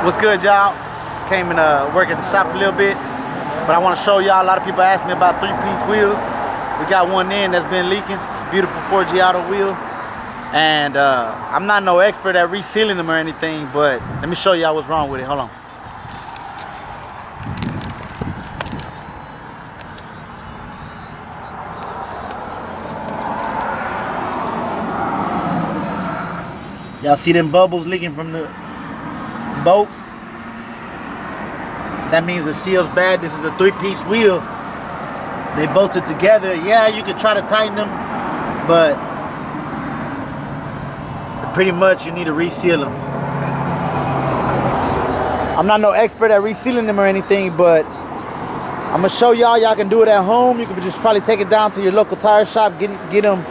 What's good, y'all? Came and work at the shop for a little bit, but I want to show y'all. A lot of people ask me about three-piece wheels. We got one in that's been leaking. Beautiful Forgiato wheel. And I'm not no expert at resealing them or anything, but let me show y'all what's wrong with it. Hold on. Y'all see them bubbles leaking from the bolts? That means the seal's bad. This is a three-piece wheel. They bolted together. Yeah, you can try to tighten them, but pretty much you need to reseal them. I'm not no expert at resealing them or anything, but I'm gonna show y'all can do it at home. You can just probably take it down to your local tire shop, get them.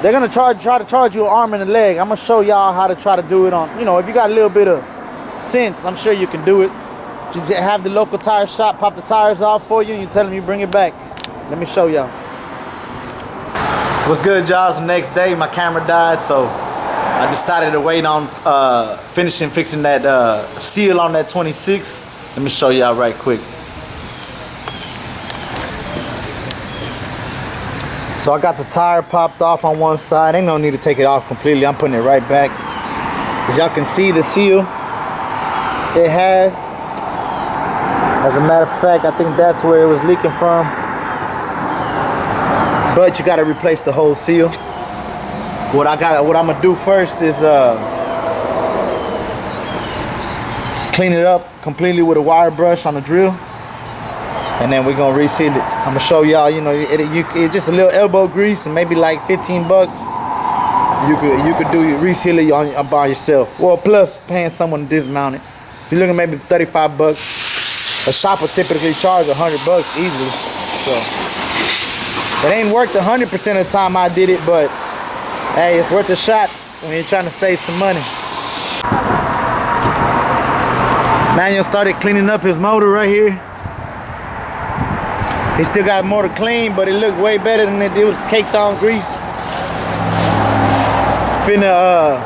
They're gonna try to charge you an arm and a leg. I'm gonna show y'all how to try to do it on, if you got a little bit of sense, I'm sure you can do it. Just have the local tire shop pop the tires off for you and you tell them you bring it back. Let me show y'all. What's good, y'all? It's the next day. My camera died, so I decided to wait on fixing that seal on that 26. Let me show y'all right quick. So I got the tire popped off on one side. Ain't no need to take it off completely. I'm putting it right back. As y'all can see, the seal, it has. As a matter of fact, I think that's where it was leaking from. But you gotta replace the whole seal. What I'm gonna do first is clean it up completely with a wire brush on the drill. And then we're gonna reseal it. I'm gonna show y'all, it's just a little elbow grease and maybe like 15 bucks. You could reseal it by yourself. Well, plus paying someone to dismount it. If you're looking maybe 35 bucks. A shop will typically charge 100 bucks easily. So it ain't worked 100% of the time I did it, but hey, it's worth a shot when you're trying to save some money. Manuel started cleaning up his motor right here. He still got more to clean, but it looked way better than it was caked on grease. Finna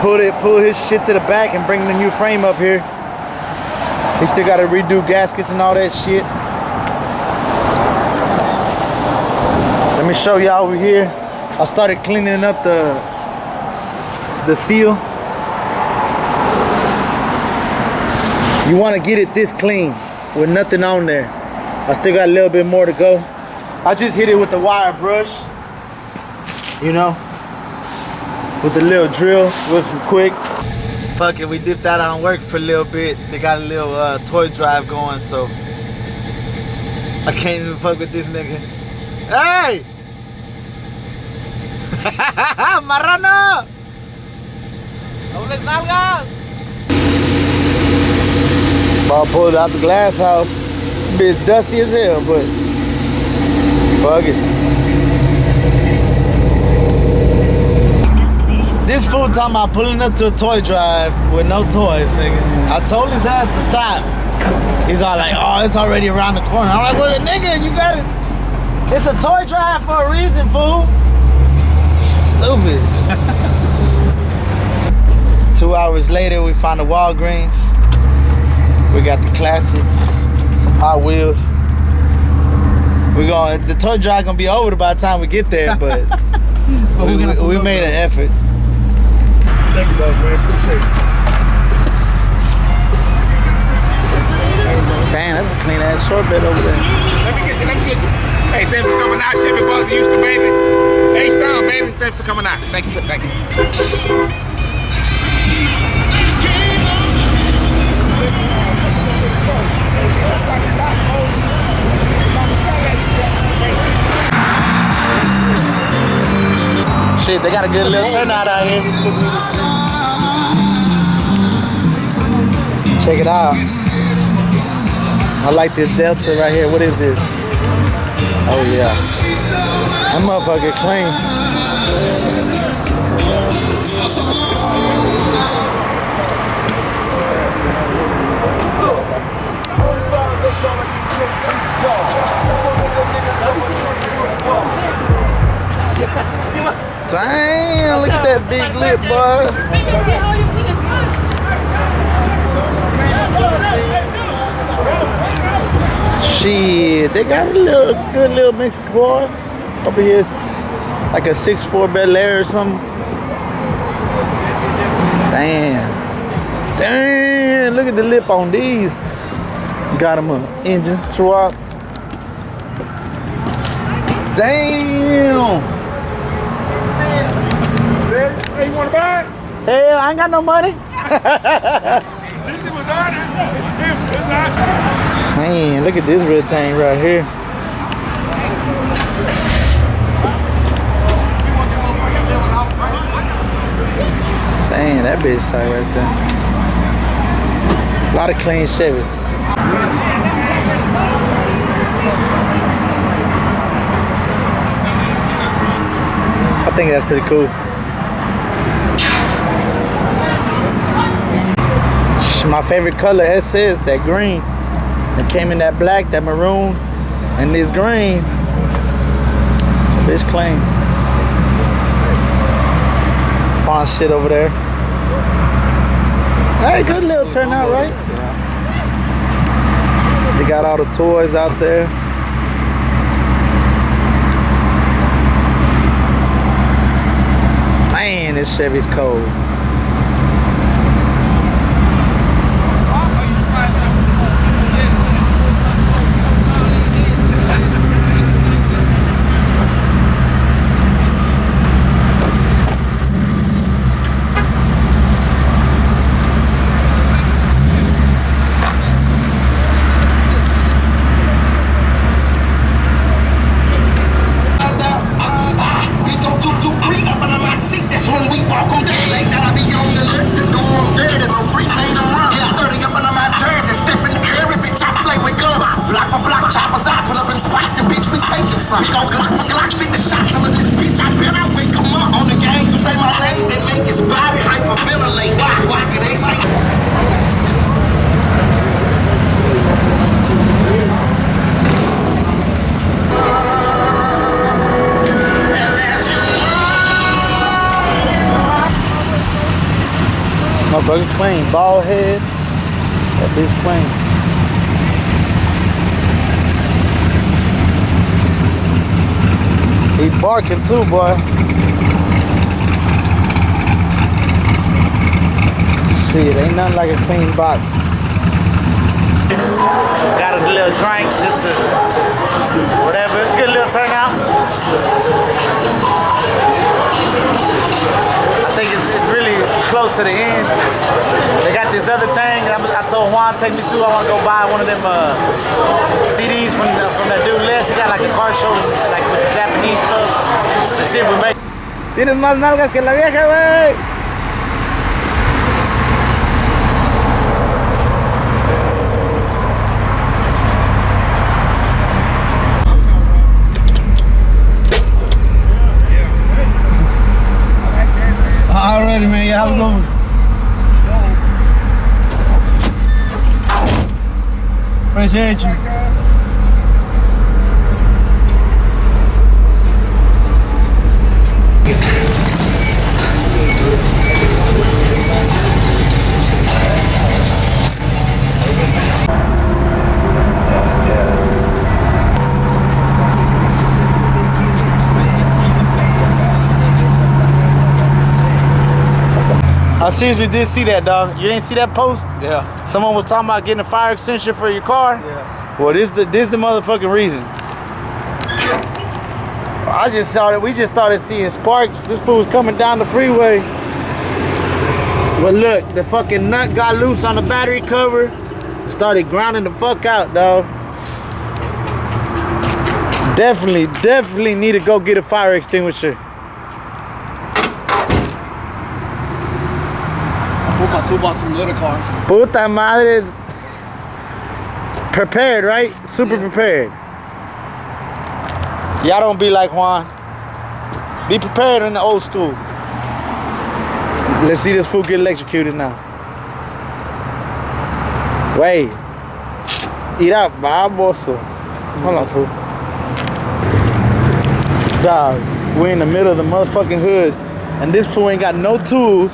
pull his shit to the back and bring the new frame up here. He still got to redo gaskets and all that shit. Let me show y'all over here. I started cleaning up the seal. You want to get it this clean with nothing on there. I still got a little bit more to go. I just hit it with the wire brush, with the little drill, with some quick. Fuck it, we dipped out on work for a little bit. They got a little toy drive going, so I can't even fuck with this nigga. Hey! Marrano! ¡Dobles nalgas! I pulled out the glass house. It's dusty as hell, but fuck it. This fool talking about pulling up to a toy drive with no toys, nigga. I told his ass to stop. He's all like, oh, it's already around the corner. I'm like, well, nigga, you got it. It's a toy drive for a reason, fool. Stupid. 2 hours later, we found the Walgreens. We got the classics, some Hot Wheels. The toy drive gonna be over by the time we get there, but we made an effort. Thank you, boss, man. Appreciate it. Dang, that's a clean ass short bed over there. Let me get you. Hey, thanks for coming out, CHEVYBOYS of Houston, baby. H-Town, baby. Thanks for coming out. Thank you. Shit, they got a good little turnout out here. Check it out. I like this Delta right here. What is this? Oh yeah. That motherfucker clean. Damn, look at that big lip, boy. Shit, they got a good little mix of cars. Over here, like a 6'4" Bel Air or something. Damn, look at the lip on these. Got them an engine swap. Damn. Hey, you wanna buy it? Hell, I ain't got no money. Man, look at this red thing right here. Dang, that bitch tight right there. A lot of clean Chevys. I think that's pretty cool. My favorite color, SS, that green. It came in that black, that maroon, and this green. Bitch clean. Fun shit over there. Hey, good little turnout, right? They got all the toys out there. Man, this Chevy's cold. Motherfucker clean, bald head. That bitch clean. He barking too, boy. Shit, ain't nothing like a clean box. Got us a little drink, just to whatever. It's a good little turnout. I think it's really close to the end. They got this other thing I told Juan take me to. I want to go buy one of them CDs from that dude Les. He got like a car show like with the Japanese stuff. To see if we make. Tienes más nalgas que la vieja, güey. Alrighty, man. Yeah, how's it going? Appreciate you. I seriously did see that, dog. You didn't see that post? Yeah. Someone was talking about getting a fire extinguisher for your car? Yeah. Well, this the motherfucking reason. We just started seeing sparks. This fool was coming down the freeway. But look, the fucking nut got loose on the battery cover. Started grounding the fuck out, dog. Definitely need to go get a fire extinguisher. Put my toolbox from the other car. Puta madre. Prepared, right? Super prepared. Y'all don't be like Juan. Be prepared in the old school. Let's see this fool get electrocuted now. Wait. Eat up, baboso. Hold on, fool. Dog, we're in the middle of the motherfucking hood, and this fool ain't got no tools.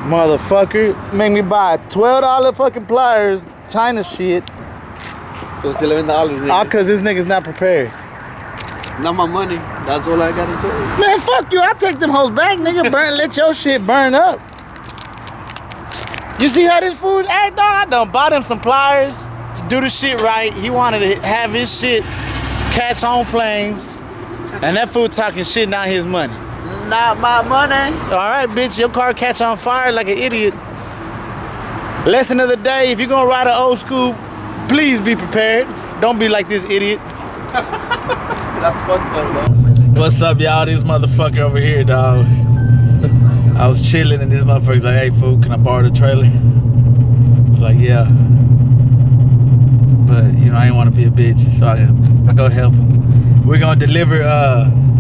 Motherfucker, make me buy $12 fucking pliers, China shit. Those $11, nigga. All cause this nigga's not prepared. Not my money. That's all I gotta say. Man, fuck you. I'll take them hoes back, nigga. Let your shit burn up. You see how this food? Hey, dog, I done bought him some pliers to do the shit right. He wanted to have his shit catch on flames. And that food talking shit, not his money. Not my money. All right, bitch, your car catch on fire like an idiot. Lesson of the day, if you're gonna ride an old school, please be prepared. Don't be like this idiot. That's fucked up, bro. What's up, y'all? This motherfucker over here, dog. I was chilling and this motherfucker's like, hey, fool, can I borrow the trailer? It's like, yeah. But, you know, I ain't want to be a bitch, so I go help him. We're going to deliver,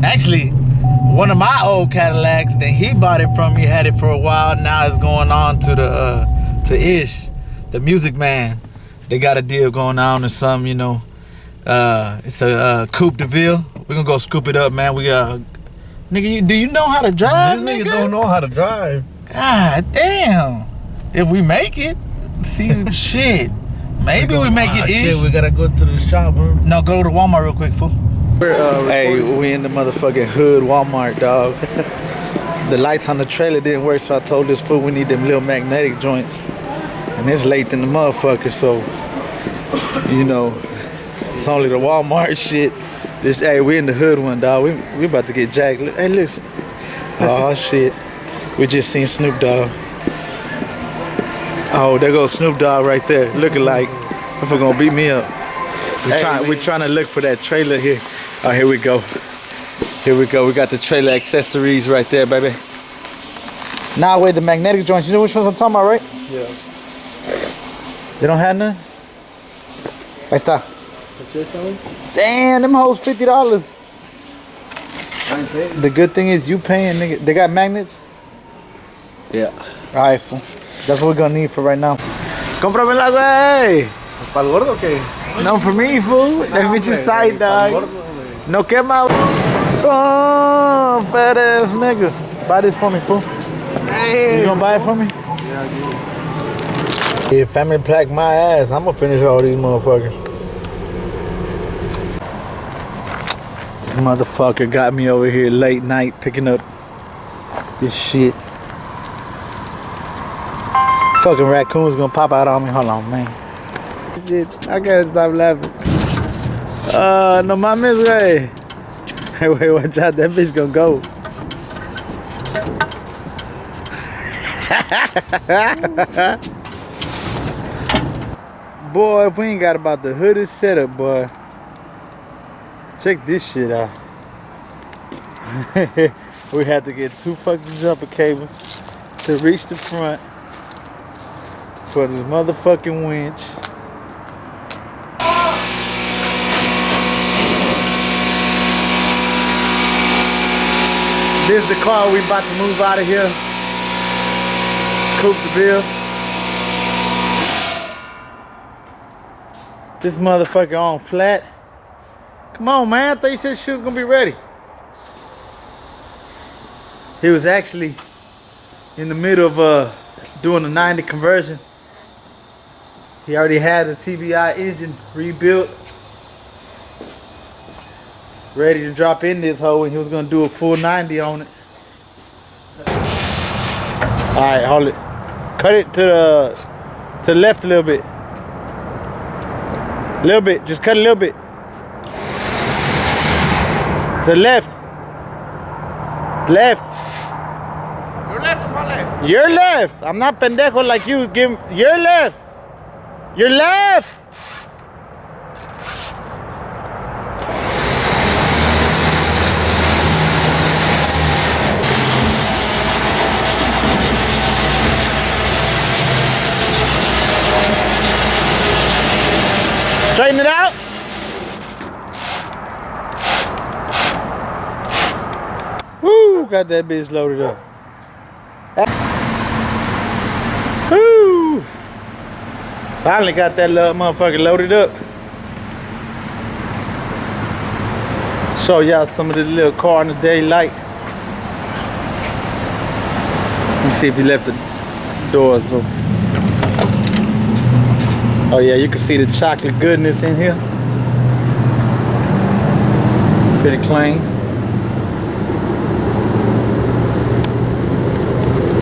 actually, one of my old Cadillacs that he bought it from me, had it for a while. Now it's going on to the, to Ish, the music man. They got a deal going on or something, you know. It's a coupe de ville. We're going to go scoop it up, man. We got... Nigga, do you know how to drive, These nigga? niggas don't know how to drive. God damn. If we make it, see, shit. Maybe we make it ish. Shit, we gotta go to the shop, bro. No, go to Walmart real quick, fool. Hey, we in the motherfucking hood Walmart, dog. The lights on the trailer didn't work, so I told this fool we need them little magnetic joints. And it's late in the motherfucker, so, you know, it's only the Walmart shit. This, hey, we in the hood one, dog. We about to get jacked. Hey, listen. Oh, shit. We just seen Snoop Dogg. Oh, there goes Snoop Dogg right there. Looking like, if we're gonna beat me up. We're trying to look for that trailer here. Oh, here we go. Here we go. We got the trailer accessories right there, baby. Nah, wait, the magnetic joints. You know which ones I'm talking about, right? Yeah. They don't have none? Ahí está. Damn, them hoes $50. The good thing is you paying, nigga. They got magnets? Yeah. Alright, fool. That's what we're gonna need for right now. Cómpramela, güey. ¿Para el gordo o qué? No, for me, fool. That bitch is tight, dog. No quema. Oh, fat ass nigga. Buy this for me, fool. Hey. You gonna buy it for me? Yeah, Yeah, family pack my ass. I'm gonna finish all these motherfuckers. This motherfucker got me over here late night picking up this shit. Fucking raccoon's gonna pop out on me. Hold on, man. Shit, I can't stop laughing. No mames, güey. Hey, wait, watch out. That bitch gonna go. Boy, if we ain't got about the hooded setup, boy. Check this shit out. We had to get 2 fucking jumper cables to reach the front for this motherfucking winch. This is the car we about to move out of here. Coupe de ville. This motherfucker on flat. Come on, man. I thought you said she was gonna be ready. He was actually in the middle of doing a 90 conversion. He already had the TBI engine rebuilt, ready to drop in this hole, and he was gonna do a full 90 on it. All right, hold it. Cut it to the left a little bit. A little bit, just cut a little bit. To the left. Left. Your left or my left? Your left. I'm not pendejo like you. Give your left. Your left. Straighten it out. Woo, got that bitch loaded up. Woo. Finally got that little motherfucker loaded up. Show y'all some of the little car in the daylight. Let me see if he left the doors open. Oh yeah, you can see the chocolate goodness in here. Pretty clean.